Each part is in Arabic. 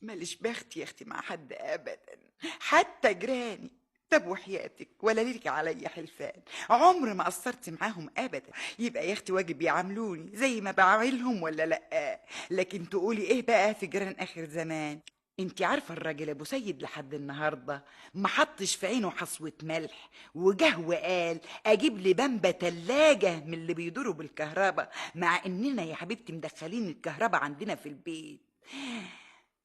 ماليش بخت يا اختي مع حد ابدا، حتى جيراني. طب وحياتك ولا ليك عليا حلفان، عمر ما قصرت معاهم ابدا. يبقى يا اختي واجب يعاملوني زي ما بعاملهم ولا لا؟ لكن تقولي ايه بقى في جيران اخر زمان؟ انتي عارفه الراجل ابو سيد لحد النهارده ما حطش في عينه حصوه ملح، وجه وقال اجيب لي بمبه تلاجه من اللي بيدوروا بالكهرباء، مع اننا يا حبيبتي مدخلين الكهرباء عندنا في البيت.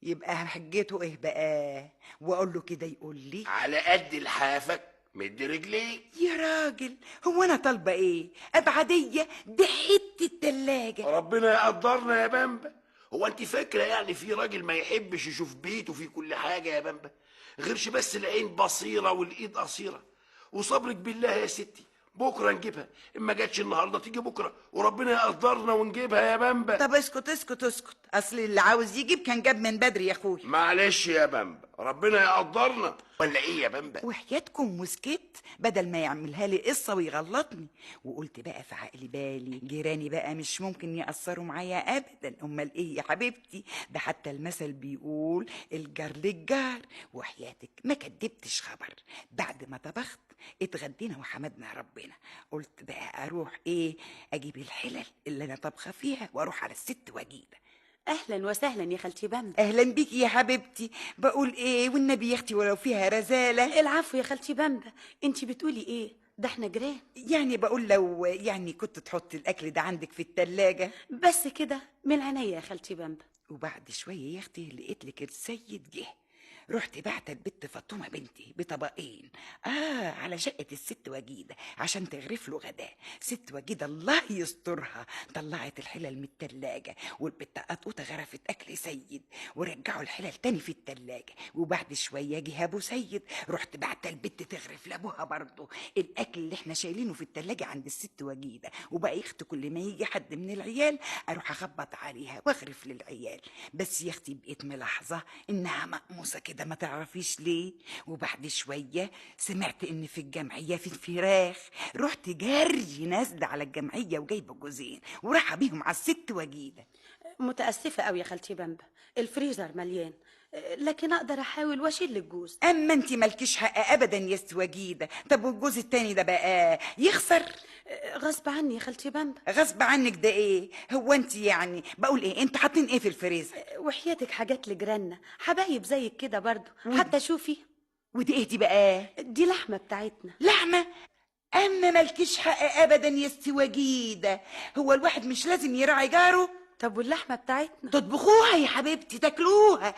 يبقى حجته ايه بقى؟ واقول له كده يقول لي على قد لحافك مد رجليك. يا راجل، هو انا طالبه ايه؟ ابعديه دي حته تلاجه. ربنا يقدرنا يا بامبا. هو انت فاكره يعني في راجل ما يحبش يشوف بيته فيه كل حاجه يا بامبا؟ غيرش بس العين بصيره والايد قصيره. وصبرك بالله يا ستي، بكره نجيبها. اما جاتش النهارده تيجي بكره، وربنا يقدرنا ونجيبها يا بامبا. طب اسكت اسكت اسكت، اصل اللي عاوز يجيب كان جاب من بدري يا اخويا. معلش يا بامبا، ربنا يقدرنا ولا ايه يا بامبا؟ وحياتكم وسكت بدل ما يعملها لي قصه ويغلطني. وقلت بقى في عقلي بالي جيراني بقى مش ممكن يأثروا معايا ابدا، امال ايه يا حبيبتي؟ ده حتى المثل بيقول الجار للجار. وحياتك ما كدبتش خبر. بعد ما طبخت اتغدينا وحمدنا ربنا، قلت بقى اروح ايه، اجيب الحلل اللي انا طبخه فيها واروح على الست واجيبها. اهلا وسهلا يا خالتي بامبا. اهلا بيكي يا حبيبتي. بقول ايه والنبي يا اختي ولو فيها رزاله. العفو يا خالتي بامبا، انتي بتقولي ايه؟ ده احنا جيران. يعني بقول لو يعني كنت تحط الاكل ده عندك في التلاجة. بس كده من عينيا يا خالتي بامبا. وبعد شويه يا اختي لقيت لك السيد جه، رحت بعت البت فاطمه بنتي بطبقين على شقه الست وجيده عشان تغرف له غداه. ست وجيده الله يسترها طلعت الحلل من التلاجة، والبت قطوطه غرفت اكل سيد ورجعوا الحلل تاني في التلاجة. وبعد شويه جه ابو سيد، رحت بعت البت تغرف لابوها برضه الاكل اللي احنا شايلينه في التلاجة عند الست وجيده. وبقى يا اختي كل ما يجي حد من العيال اروح اخبط عليها واغرف للعيال. بس يا اختي بقيت ملاحظه انها مقموصه كده ما تعرفيش ليه. وبعد شويه سمعت ان في الجمعيه في فراخ، رحت جري نازله على الجمعيه وجايبه جوزين وراح بيهم على الست وجيده. متاسفه قوي يا خالتي بامبا، الفريزر مليان، لكن اقدر احاول واشيل الجوز. اما انت مالكيش حق ابدا يا ست وجيده. طب والجوز التاني ده بقى يخسر؟ غصب عني يا خالتي بامبا. غصب عنك ده ايه؟ هو انت يعني بقول ايه، انتوا حاطين ايه في الفريزر؟ وحياتك حاجات لجيراننا حبايب زيك كده برضو، حتى شوفي ودي ايه دي بقى؟ دي لحمه بتاعتنا. لحمه؟ اما مالكيش حق ابدا يا ست وجيده. هو الواحد مش لازم يراعي جاره؟ طب واللحمه بتاعتنا؟ تطبخوها يا حبيبتي تاكلوها.